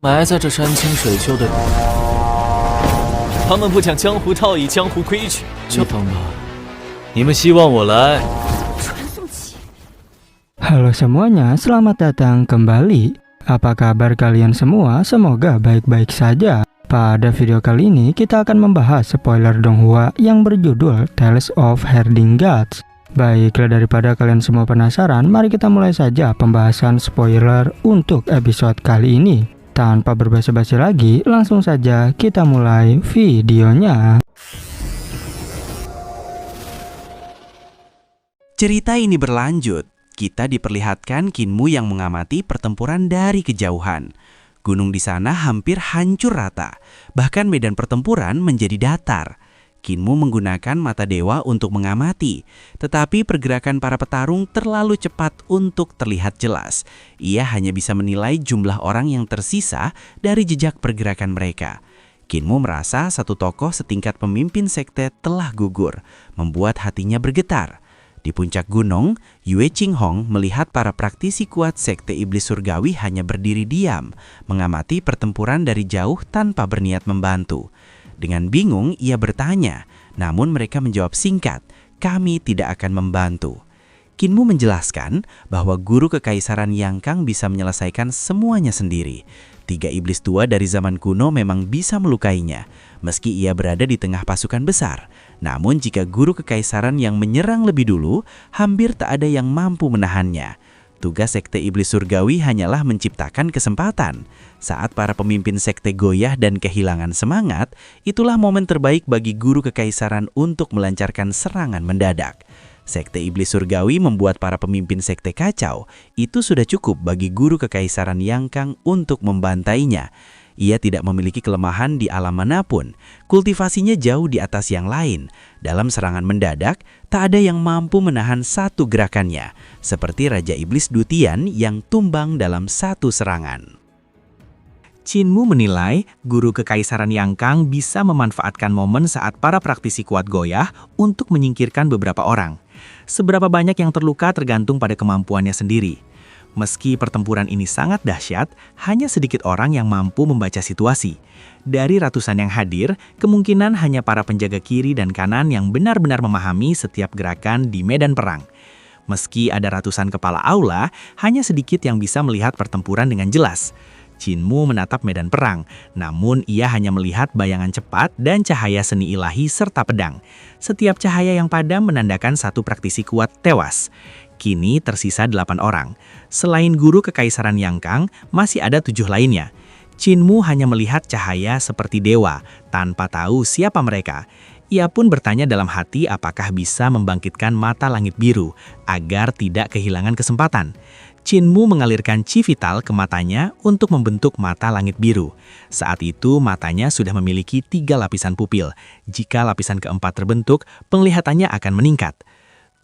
埋在这山清水秀的，他们不讲江湖道义、江湖规矩，地方吧？你们希望我来？ Halo semuanya, selamat datang kembali. Apa kabar kalian semua? Semoga baik-baik saja. Pada video kali ini kita akan membahas spoiler Donghua yang berjudul Tales of Herding Gods. Baiklah, daripada kalian semua penasaran, mari kita mulai saja pembahasan spoiler untuk episode kali ini. Tanpa berbasa-basi lagi, langsung saja kita mulai videonya. Cerita ini berlanjut. Kita diperlihatkan Kinmu yang mengamati pertempuran dari kejauhan. Gunung di sana hampir hancur rata, bahkan medan pertempuran menjadi datar. Kinmu menggunakan mata dewa untuk mengamati, tetapi pergerakan para petarung terlalu cepat untuk terlihat jelas. Ia hanya bisa menilai jumlah orang yang tersisa dari jejak pergerakan mereka. Kinmu merasa satu tokoh setingkat pemimpin sekte telah gugur, membuat hatinya bergetar. Di puncak gunung, Yue Qinghong melihat para praktisi kuat sekte iblis surgawi hanya berdiri diam, mengamati pertempuran dari jauh tanpa berniat membantu. Dengan bingung, ia bertanya, namun mereka menjawab singkat, "Kami tidak akan membantu." Kinmu menjelaskan bahwa guru kekaisaran Yang Kang bisa menyelesaikan semuanya sendiri. 3 iblis tua dari zaman kuno memang bisa melukainya, meski ia berada di tengah pasukan besar. Namun jika guru kekaisaran yang menyerang lebih dulu, hampir tak ada yang mampu menahannya. Tugas sekte iblis surgawi hanyalah menciptakan kesempatan. Saat para pemimpin sekte goyah dan kehilangan semangat, itulah momen terbaik bagi guru kekaisaran untuk melancarkan serangan mendadak. Sekte iblis surgawi membuat para pemimpin sekte kacau. Itu sudah cukup bagi guru kekaisaran Yang Kang untuk membantainya. Ia tidak memiliki kelemahan di alam manapun. Kultivasinya jauh di atas yang lain. Dalam serangan mendadak, tak ada yang mampu menahan satu gerakannya. Seperti Raja Iblis Dutian yang tumbang dalam satu serangan. Qinmu menilai guru kekaisaran Yang Kang bisa memanfaatkan momen saat para praktisi kuat goyah untuk menyingkirkan beberapa orang. Seberapa banyak yang terluka tergantung pada kemampuannya sendiri. Meski pertempuran ini sangat dahsyat, hanya sedikit orang yang mampu membaca situasi. Dari ratusan yang hadir, kemungkinan hanya para penjaga kiri dan kanan yang benar-benar memahami setiap gerakan di medan perang. Meski ada ratusan kepala aula, hanya sedikit yang bisa melihat pertempuran dengan jelas. Qinmu menatap medan perang, namun ia hanya melihat bayangan cepat dan cahaya seni ilahi serta pedang. Setiap cahaya yang padam menandakan satu praktisi kuat tewas. Kini tersisa 8 orang. Selain guru kekaisaran Yang Kang, masih ada 7 lainnya. Qinmu hanya melihat cahaya seperti dewa, tanpa tahu siapa mereka. Ia pun bertanya dalam hati apakah bisa membangkitkan mata langit biru, agar tidak kehilangan kesempatan. Qinmu mengalirkan chi vital ke matanya untuk membentuk mata langit biru. Saat itu matanya sudah memiliki 3 lapisan pupil. Jika lapisan keempat terbentuk, penglihatannya akan meningkat.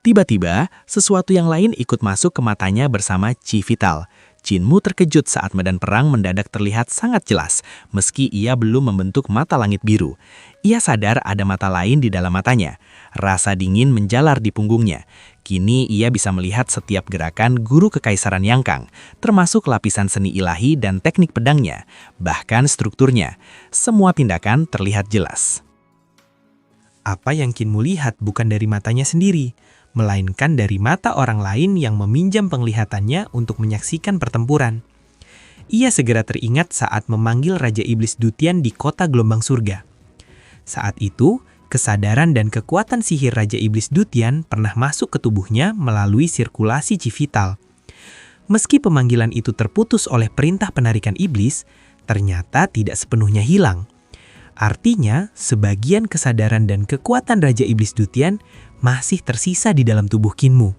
Tiba-tiba, sesuatu yang lain ikut masuk ke matanya bersama chi vital. Qinmu terkejut saat medan perang mendadak terlihat sangat jelas, meski ia belum membentuk mata langit biru. Ia sadar ada mata lain di dalam matanya. Rasa dingin menjalar di punggungnya. Kini ia bisa melihat setiap gerakan guru kekaisaran Yang Kang, termasuk lapisan seni ilahi dan teknik pedangnya, bahkan strukturnya. Semua tindakan terlihat jelas. Apa yang Qinmu lihat bukan dari matanya sendiri, melainkan dari mata orang lain yang meminjam penglihatannya untuk menyaksikan pertempuran. Ia segera teringat saat memanggil Raja Iblis Dutian di kota gelombang surga. Saat itu, kesadaran dan kekuatan sihir Raja Iblis Dutian pernah masuk ke tubuhnya melalui sirkulasi chi vital. Meski pemanggilan itu terputus oleh perintah penarikan iblis, ternyata tidak sepenuhnya hilang. Artinya, sebagian kesadaran dan kekuatan Raja Iblis Dutian masih tersisa di dalam tubuh Qinmu.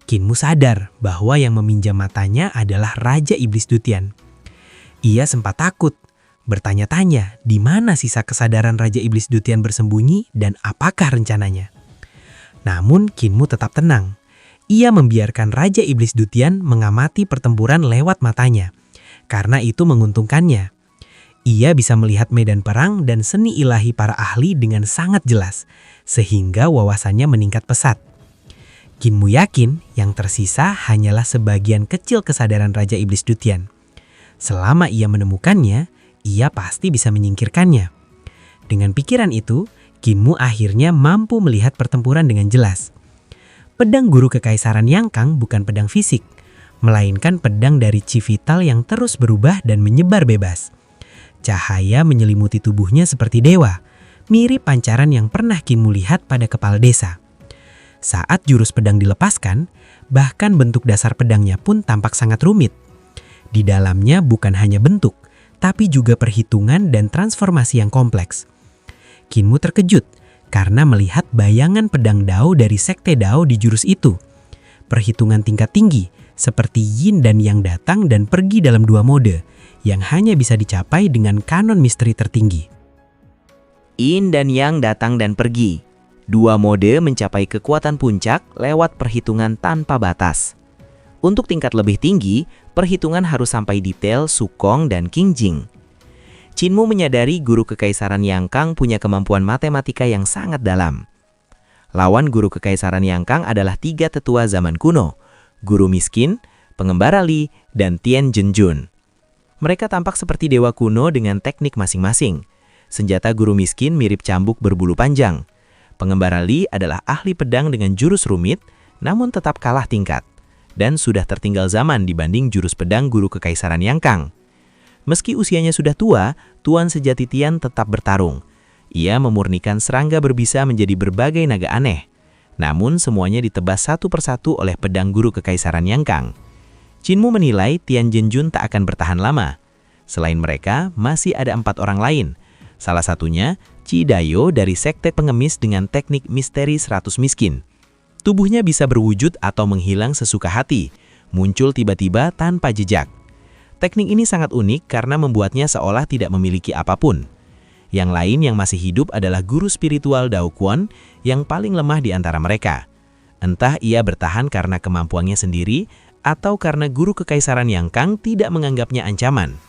Qinmu sadar bahwa yang meminjam matanya adalah Raja Iblis Dutian. Ia sempat takut, bertanya-tanya di mana sisa kesadaran Raja Iblis Dutian bersembunyi dan apakah rencananya. Namun Qinmu tetap tenang. Ia membiarkan Raja Iblis Dutian mengamati pertempuran lewat matanya, karena itu menguntungkannya. Ia bisa melihat medan perang dan seni ilahi para ahli dengan sangat jelas, sehingga wawasannya meningkat pesat. Qinmu yakin yang tersisa hanyalah sebagian kecil kesadaran Raja Iblis Dutian. Selama ia menemukannya, ia pasti bisa menyingkirkannya. Dengan pikiran itu, Kinmu akhirnya mampu melihat pertempuran dengan jelas. Pedang guru kekaisaran Yangkang bukan pedang fisik, melainkan pedang dari chi vital yang terus berubah dan menyebar bebas. Cahaya menyelimuti tubuhnya seperti dewa, mirip pancaran yang pernah Kinmu lihat pada kepala desa. Saat jurus pedang dilepaskan, bahkan bentuk dasar pedangnya pun tampak sangat rumit. Di dalamnya bukan hanya bentuk, tapi juga perhitungan dan transformasi yang kompleks. Kinmu terkejut karena melihat bayangan pedang Dao dari sekte Dao di jurus itu. Perhitungan tingkat tinggi, seperti yin dan yang datang dan pergi dalam dua mode, yang hanya bisa dicapai dengan kanon misteri tertinggi. Yin dan yang datang dan pergi. Dua mode mencapai kekuatan puncak lewat perhitungan tanpa batas. Untuk tingkat lebih tinggi, perhitungan harus sampai detail Sukong dan Qingjing. Kinmu menyadari guru kekaisaran Yangkang punya kemampuan matematika yang sangat dalam. Lawan guru kekaisaran Yangkang adalah 3 tetua zaman kuno, guru miskin, pengembara Li, dan Tian Zhenjun. Mereka tampak seperti dewa kuno dengan teknik masing-masing. Senjata guru miskin mirip cambuk berbulu panjang. Pengembara Li adalah ahli pedang dengan jurus rumit, namun tetap kalah tingkat, dan sudah tertinggal zaman dibanding jurus pedang guru kekaisaran Yangkang. Meski usianya sudah tua, Tuan Sejati Tian tetap bertarung. Ia memurnikan serangga berbisa menjadi berbagai naga aneh. Namun semuanya ditebas satu persatu oleh pedang guru kekaisaran Yangkang. Kinmu menilai Tian Zhenjun tak akan bertahan lama. Selain mereka, masih ada 4 orang lain. Salah satunya, Chi Dayo dari sekte pengemis dengan teknik misteri 100 miskin. Tubuhnya bisa berwujud atau menghilang sesuka hati, muncul tiba-tiba tanpa jejak. Teknik ini sangat unik karena membuatnya seolah tidak memiliki apapun. Yang lain yang masih hidup adalah guru spiritual Dao Quan yang paling lemah di antara mereka. Entah ia bertahan karena kemampuannya sendiri atau karena guru kekaisaran Yangkang tidak menganggapnya ancaman.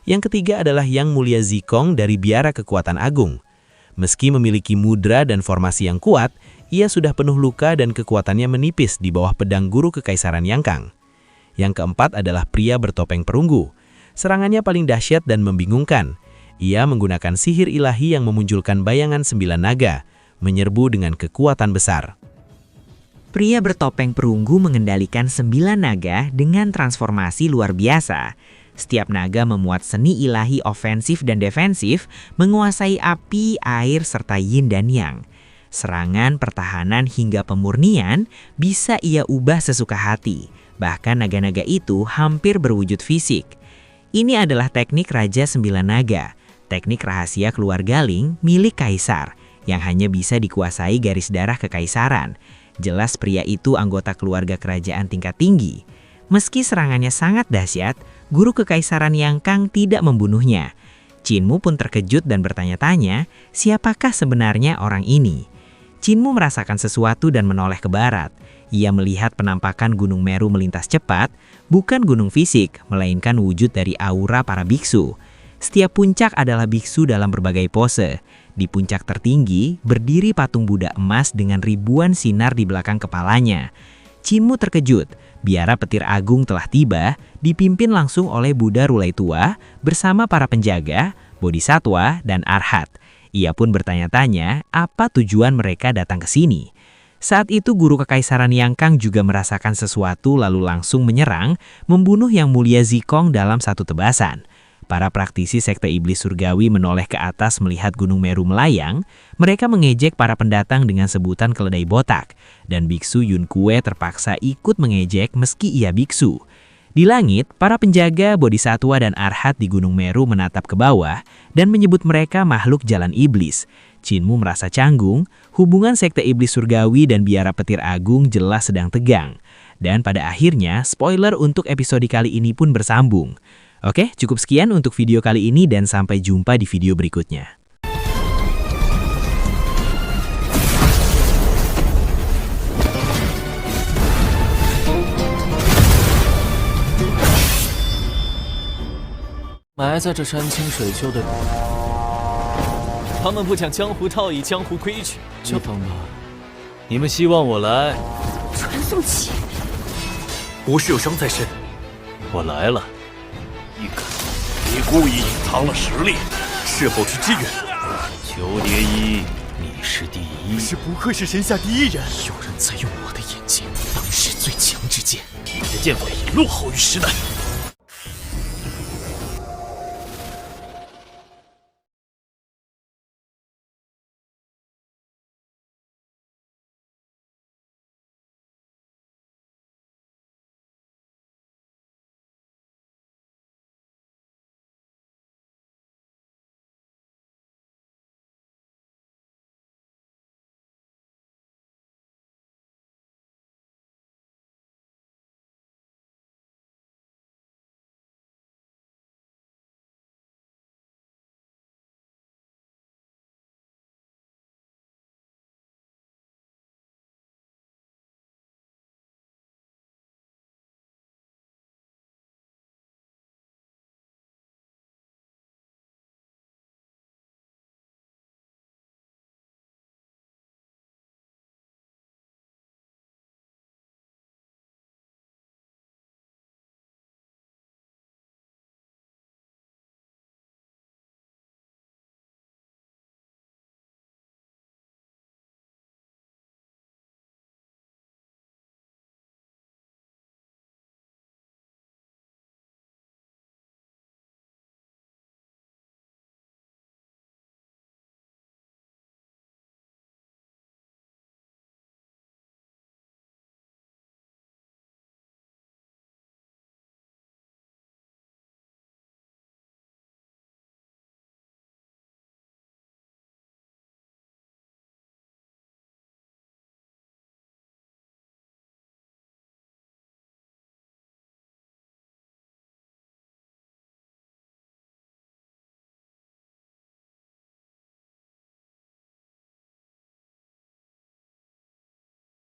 Yang ketiga adalah Yang Mulia Zikong dari Biara Kekuatan Agung. Meski memiliki mudra dan formasi yang kuat, ia sudah penuh luka dan kekuatannya menipis di bawah pedang guru kekaisaran Yangkang. Yang keempat adalah pria bertopeng perunggu. Serangannya paling dahsyat dan membingungkan. Ia menggunakan sihir ilahi yang memunculkan bayangan 9 naga, menyerbu dengan kekuatan besar. Pria bertopeng perunggu mengendalikan 9 naga dengan transformasi luar biasa. Setiap naga memuat seni ilahi ofensif dan defensif, menguasai api, air, serta yin dan yang. Serangan, pertahanan, hingga pemurnian bisa ia ubah sesuka hati. Bahkan naga-naga itu hampir berwujud fisik. Ini adalah teknik Raja 9 Naga, teknik rahasia keluarga Ling milik kaisar, yang hanya bisa dikuasai garis darah kekaisaran. Jelas pria itu anggota keluarga kerajaan tingkat tinggi. Meski serangannya sangat dahsyat, guru kekaisaran Yangkang tidak membunuhnya. Kinmu pun terkejut dan bertanya-tanya, siapakah sebenarnya orang ini? Kinmu merasakan sesuatu dan menoleh ke barat. Ia melihat penampakan Gunung Meru melintas cepat, bukan gunung fisik, melainkan wujud dari aura para biksu. Setiap puncak adalah biksu dalam berbagai pose. Di puncak tertinggi, berdiri patung Buddha emas dengan ribuan sinar di belakang kepalanya. Kinmu terkejut, biara petir agung telah tiba, dipimpin langsung oleh Buddha Rulai Tua, bersama para penjaga, bodhisatwa, dan arhat. Ia pun bertanya-tanya apa tujuan mereka datang ke sini. Saat itu guru kekaisaran Yangkang juga merasakan sesuatu lalu langsung menyerang, membunuh Yang Mulia Zikong dalam satu tebasan. Para praktisi sekte iblis surgawi menoleh ke atas melihat Gunung Meru melayang. Mereka mengejek para pendatang dengan sebutan keledai botak. Dan biksu Yun Kue terpaksa ikut mengejek meski ia biksu. Di langit, para penjaga, bodhisatwa dan arhat di Gunung Meru menatap ke bawah dan menyebut mereka makhluk jalan iblis. Kinmu merasa canggung, hubungan sekte iblis surgawi dan biara petir agung jelas sedang tegang. Dan pada akhirnya, spoiler untuk episode kali ini pun bersambung. Oke, cukup sekian untuk video kali ini dan sampai jumpa di video berikutnya.埋在这山清水秀的，他们不讲江湖道义、江湖规矩。这方吧，你们希望我来？传送器，不是有伤在身。我来了。一看你故意隐藏了实力，事后去支援。裘蝶衣，你是第一，是不愧是神下第一人。有人在用我的眼睛当世最强之剑，你的剑法已落后于时代。